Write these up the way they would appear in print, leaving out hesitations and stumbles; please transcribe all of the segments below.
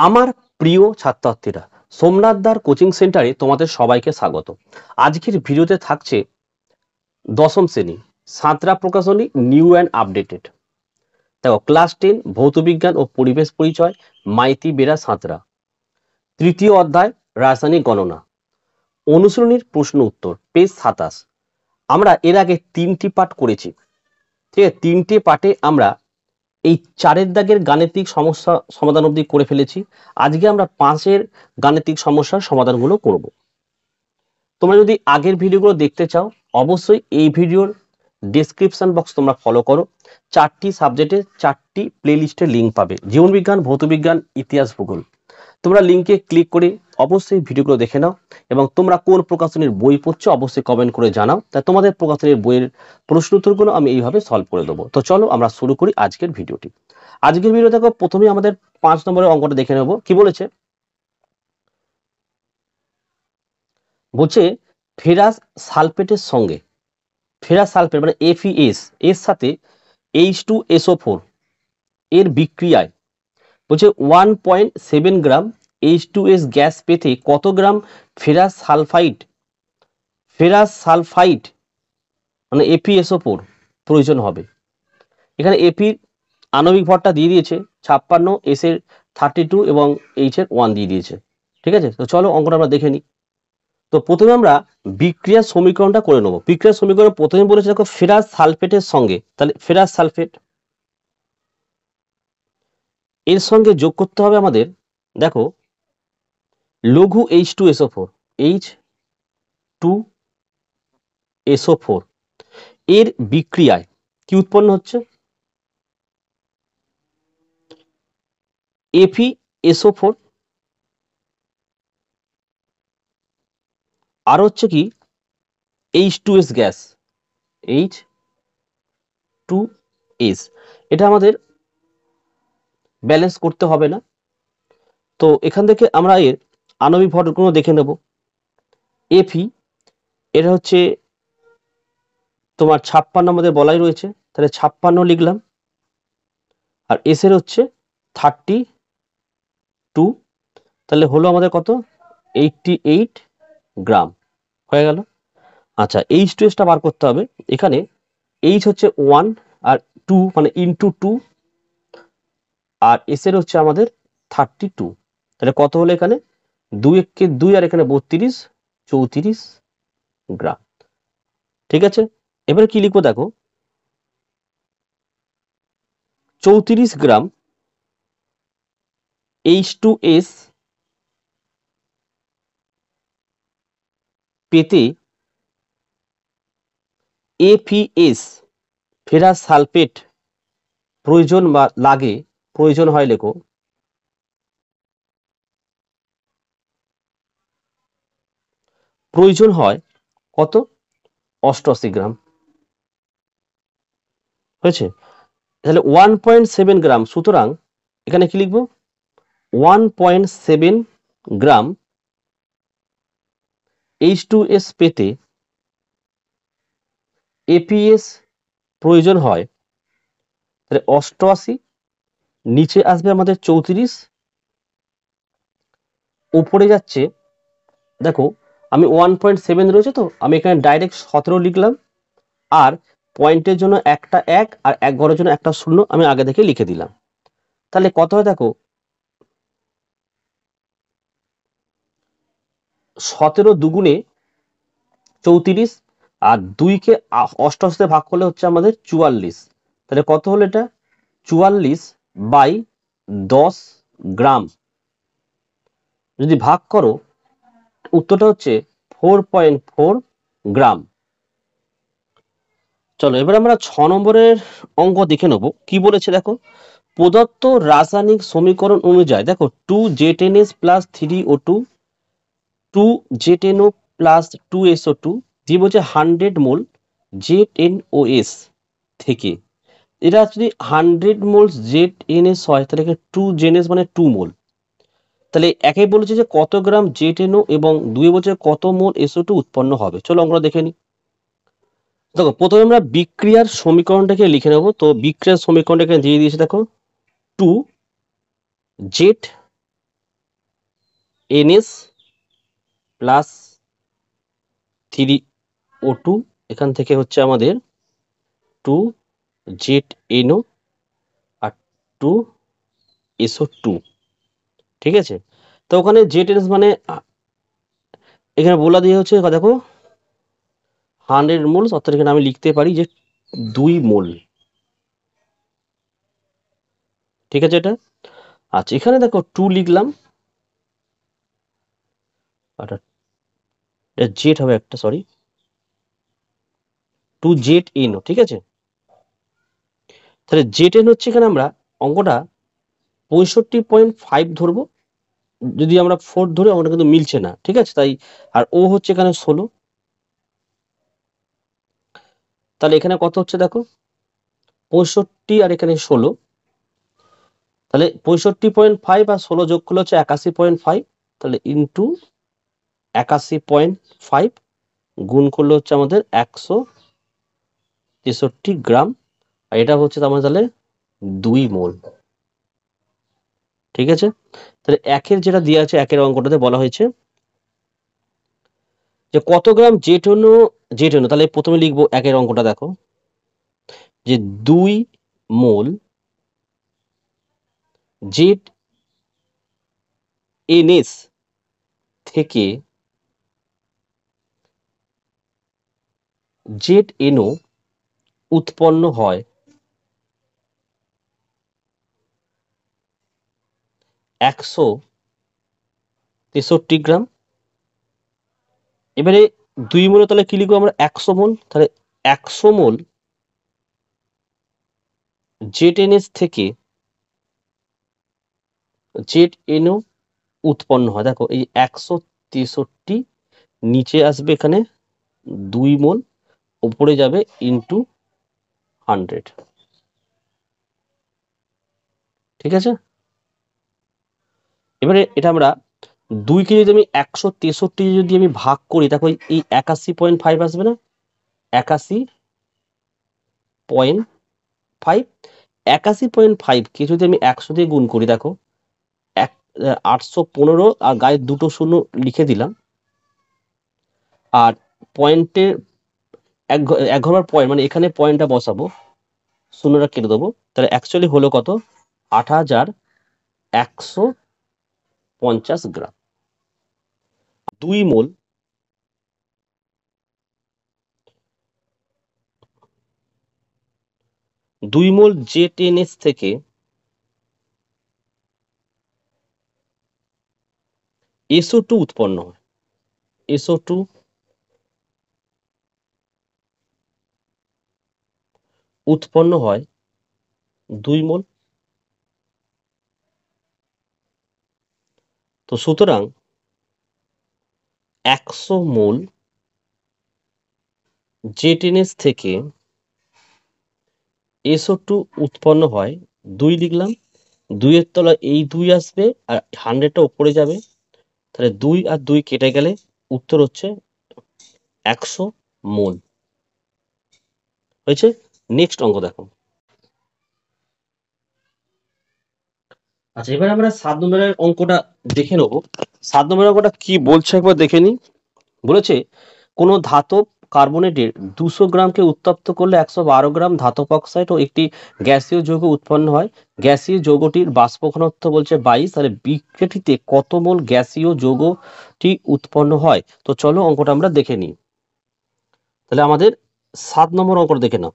আমার প্রিয় ছাত্রছাত্রীরা, সোমনাথ দার কোচিং সেন্টারে তোমাদের সবাইকে স্বাগত। আজকের ভিডিওতে থাকছে দশম শ্রেণী সাঁতরা প্রকাশনী নিউ অ্যান্ড আপডেটেড। দেখো, ক্লাস 10 ভৌতবিজ্ঞান ও পরিবেশ পরিচয়, মাইতি বেরা সাঁতরা, তৃতীয় অধ্যায় রাসায়নিক গণনা, অনুশীলনীর প্রশ্ন উত্তর, পেজ 27। আমরা এর আগে 3টি পাঠ করেছি। ঠিক আছে, 3টে পাঠে আমরা এই 4-এর দাগের গাণিতিক সমস্যা সমাধান অবধি করে ফেলেছি। আজকে আমরা 5-এর গাণিতিক সমস্যার সমাধানগুলো করব। তোমরা যদি আগের ভিডিওগুলো দেখতে চাও, অবশ্যই এই ভিডিওর ডেসক্রিপশন বক্স তোমরা ফলো করো। 4টি সাবজেক্টে 4টি প্লেলিস্টের লিঙ্ক পাবে, জীবনবিজ্ঞান, ভৌতবিজ্ঞান, ইতিহাস, ভূগোল। তোমরা লিঙ্কে ক্লিক করে অবশ্যই ভিডিওগুলো দেখে নাও এবং তোমরা কোন প্রকাশনীর বই পড়ছো অবশ্যই কমেন্ট করে জানাও। তাই তোমাদের প্রকাশনীর বইয়ের প্রশ্ন উত্তরগুলো আমি এইভাবে সলভ করে দেবো। তো চলো আমরা শুরু করি আজকের ভিডিওটি। আজকের ভিডিও দেখো, প্রথমেই আমাদের 5 নম্বরের অঙ্কটা দেখে নেব। কি বলেছে? বলছে ফেরাস সালফেটের সঙ্গে, ফেরাস সালফেট মানে FeS এর সাথে H2SO4 এর বিক্রিয়ায় বলছে 1.7 গ্রাম H2S গ্যাস পেতে কত গ্রাম ফেরাস সালফাইড মানে FeSO4 প্রয়োজন হবে। এখানে Fe আণবিক ভরটা দিয়ে দিয়েছে 56, S এর 32 এবং H এর 1 দিয়ে দিয়েছে। ঠিক আছে, তো চলো অঙ্কটা আমরা দেখে নিই। তো প্রথমে আমরা বিক্রিয়ার সমীকরণটা করে নেব। বিক্রিয়ার সমীকরণ প্রথমে বলেছে দেখো ফেরাস সালফেটের সঙ্গে, তাহলে ফেরাস সালফেট এর সঙ্গে যোগ করতে হবে আমাদের, দেখো লঘু H2SO4 H2SO4 এর বিক্রিয়ায় কি উৎপন্ন হচ্ছে? FeSO4 আর হচ্ছে কি H2S গ্যাস H2S। এটা আমাদের ব্যালেন্স করতে হবে না। তো এখান থেকে আমরা এর আণবিক ভরগুলো দেখে নেব। Fe এটা হচ্ছে তোমার 56 আমাদের বলাই রয়েছে, তাহলে 56 লিখলাম। আর S এর হচ্ছে 32, তাহলে হলো আমাদের কত? 88 গ্রাম হয়ে গেল। আচ্ছা, H2S টা বার করতে হবে। এখানে H হচ্ছে 1 আর 2 মানে ইন্টু 2, আর S এর হচ্ছে আমাদের 32, তাহলে কত হলো এখানে? 2 একে 2 আর এখানে 32, 34 গ্রাম। ঠিক আছে, এবারে কি লিখবো দেখো, 34 গ্রাম H2S পেতে FeS ফেরাস সালফেট প্রয়োজন বা লাগে, প্রয়োজন হয় লেখো, প্রয়োজন হয় কত? 88 গ্রাম। হয়েছে, তাহলে 1.7 গ্রাম। সুতরাং এখানে কি লিখবো? 1.7 গ্রাম H2S পেতে FeS প্রয়োজন হয়, তাহলে 88, নিচে আসবে আমাদের 34, উপরে যাচ্ছে দেখো আমি 1.7 রয়েছে, তো আমি এখানে ডাইরেক্ট 17 লিখলাম। আর পয়েন্টের জন্য একটা 1 আর 1 ঘরের জন্য একটা 0 আমি আগে থেকে লিখে দিলাম। তাহলে কত হয় দেখো, 17 দুগুণে 34 আর 2 কে 88 তে ভাগ করলে হচ্ছে আমাদের 44। তাহলে কত হলো এটা? 44/10 গ্রাম। যদি ভাগ করো উত্তরটা হচ্ছে 4.4 গ্রাম। চলো এবার আমরা 6 নম্বরের অঙ্ক দেখে নেব। কি বলেছে দেখো, প্রদত্ত রাসায়নিক সমীকরণ অনুযায়ী দেখো 2Z10S + 3O2 2Z10O + 2SO2 দিয়ে বলছে 100 মোল ZNOS থেকে, এটা যদি 100 মোল ZNS হয় তাহলে 2ZNS মানে 2 মোল। তাহলে একে বলেছে যে কত গ্রাম ZNO এবং দুই বলছে কত মোল SO2 উৎপন্ন হবে। চলো আমরা দেখে নিই। দেখো প্রথমে আমরা বিক্রিয়ার সমীকরণটাকে লিখে নেব। তো বিক্রিয়ার সমীকরণটাকে দিয়ে দিয়েছে দেখো 2Z NS প্লাস 3O2, এখান থেকে হচ্ছে আমাদের 2ZNO আর 2SO2, ঠিক আছে। তো ওখানে ZNS মানে এখানে বলা দিয়ে হচ্ছে দেখো 100 মোলস, অর্থাৎ এখানে আমি লিখতে পারি যে 2 মোল, ঠিক আছে এটা। আচ্ছা এখানে দেখো 2 লিখলাম, আর জেড হবে একটা, সরি 2ZNO, ঠিক আছে। তাহলে ZN হচ্ছে এখানে আমরা অঙ্কটা 65.5 ধরবো, যদি আমরা 4 ধরে অঙ্কটা কিন্তু মিলছে না, ঠিক আছে, তাই। আর ও হচ্ছে এখানে 16, তাহলে এখানে কত হচ্ছে দেখো 65 আর এখানে 16, তাহলে 65.5 আর 16 যোগ করলে হচ্ছে 81.5, তাহলে ইন্টু 81.5 গুণ করলে হচ্ছে আমাদের 163 গ্রাম, আর এটা হচ্ছে আমাদের তাহলে 2 মোল, ঠিক আছে। তাহলে একের যেটা দেওয়া আছে, একের অঙ্কটাতে বলা হয়েছে যে কত গ্রাম জেড তাহলে প্রথমে লিখবো একের অঙ্কটা, দেখো যে 2 মোল ZNS থেকে ZNO উৎপন্ন হয় 163 গ্রাম। এবারে 2 মোল তাহলে কি লিখবো আমরা 100 মোল, তাহলে 100 মোল ZNS থেকে ZNO উৎপন্ন হয়, দেখো এই 163 নিচে আসবে এখানে 2 মোল, উপরে যাবে ইন্টু 100, ঠিক আছে। এবারে এটা আমরা 2 কে যদি আমি 163 যদি আমি ভাগ করি, দেখো এই 81.5 আসবে না, 81.5, 81.5 কে যদি আমি 100 দিয়ে গুণ করি, দেখো 815, আর গায়ে দুটো শূন্য লিখে দিলাম, আর পয়েন্টের এক ঘর পয়েন্ট মানে এখানে পয়েন্টটা বসাবো, শূন্যটা কেটে দেবো, তাহলে অ্যাকচুয়ালি হলো কত 8150 গ্রাম। 2 মোল 2 মোল ZNS থেকে SO2 উৎপন্ন হয়, SO2 উৎপন্ন হয় 2 মোল। তো সুতরাং 100 মোল ZNS থেকে SO2 উৎপন্ন হয়, 2 লিখলাম, 2 এর তলায় এই 2 আসবে আর 100টা উপরে যাবে, তাহলে 2 আর 2 কেটে গেলে উত্তর হচ্ছে 100 মোল, হয়েছে। নেক্সট অঙ্ক দেখো। আচ্ছা এবার আমরা 7 নম্বরের অঙ্কটা দেখে নেবো। 7 নম্বরের অঙ্কটা কি বলছে একবার দেখে নিই। বলেছে কোনো ধাতব কার্বনেটের 200 গ্রামকে উত্তপ্ত করলে 112 গ্রাম ধাতব অক্সাইড ও একটি গ্যাসীয় যৌগ উৎপন্ন হয়। গ্যাসীয় যৌগটির বাষ্প ঘনত্ব বলছে 22, তাহলে বিক্রিয়াটিতে কত মোল গ্যাসীয় যৌগটি উৎপন্ন হয়। তো চলো অঙ্কটা আমরা দেখে নিই। তাহলে আমাদের 7 নম্বর অঙ্কটা দেখে নাও।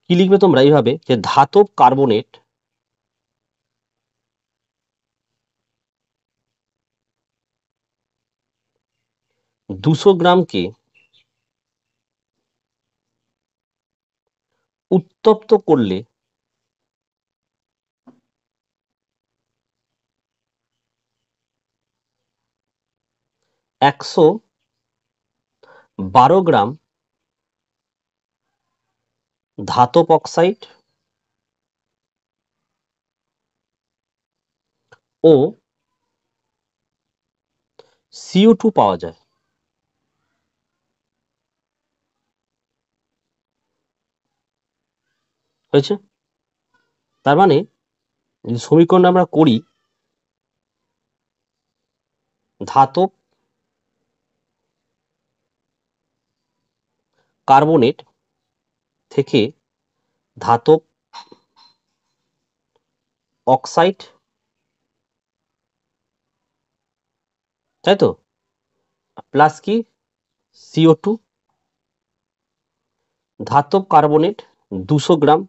কি লিখবে তোমরা এইভাবে যে ধাতব কার্বনেট 200 গ্রামকে উত্তপ্ত করলে 112 গ্রাম ধাতব অক্সাইড ও CO2 পাওয়া যায়। হয়েছে। তার মানে যদি সমীকরণ আমরা করি, ধাতব কার্বনেট থেকে ধাতব অক্সাইড, তাই তো, প্লাস কি CO2, ধাতব কার্বনেট 200 গ্রাম,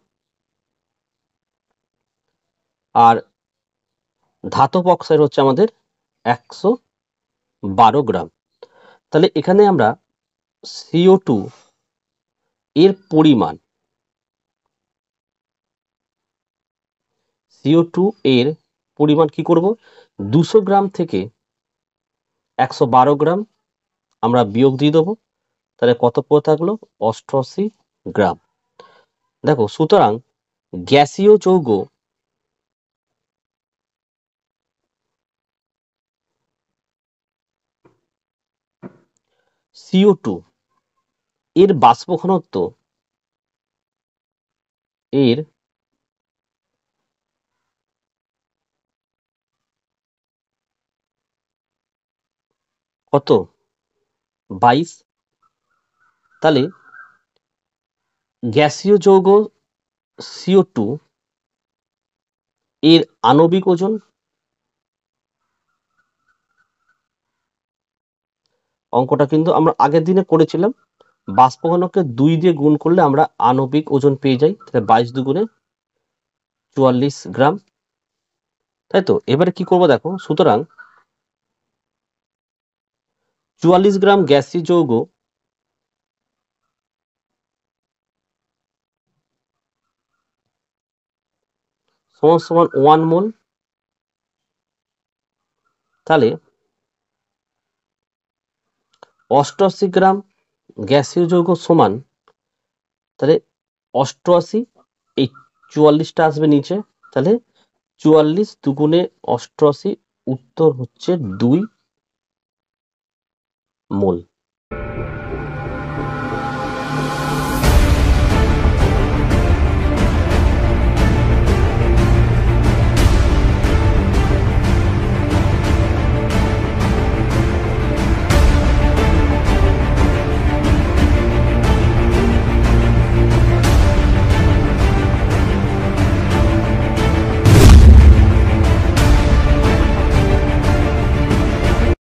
আর ধাতব অক্সাইড হচ্ছে আমাদের 112 গ্রাম। তাহলে এখানে আমরা CO2 এর পরিমাণ, CO2 এর পরিমাণ কি করব, 200 গ্রাম থেকে 112 গ্রাম আমরা বিয়োগ দিয়ে দেবো, তাহলে কত পড়ে থাকলো, 88 গ্রাম। দেখো, সুতরাং গ্যাসীয় যৌগ CO2 এর বাষ্প ঘনত্ব এর কত, 22। তাহলে গ্যাসীয় যৌগ CO2 এর আণবিক ওজন, অঙ্কটা কিন্তু আমরা আগের দিনে করেছিলাম, বাষ্প ঘনককে 2 দিয়ে গুণ করলে আমরা আণবিক ওজন পেয়ে যাই, তাহলে 22 দুগুণে 44 গ্রাম, তাই তো। এবারে কি করব দেখো, সুতরাং 44 গ্রাম গ্যাসীয় যৌগ সমান সমান 1 মোল, তাহলে 88 গ্রাম গ্যাসীয় যৌগ সমান, তাহলে 88, এই 44টা আসবে নিচে, তাহলে 44 দুগুণে 88, উত্তর হচ্ছে 2 মোল।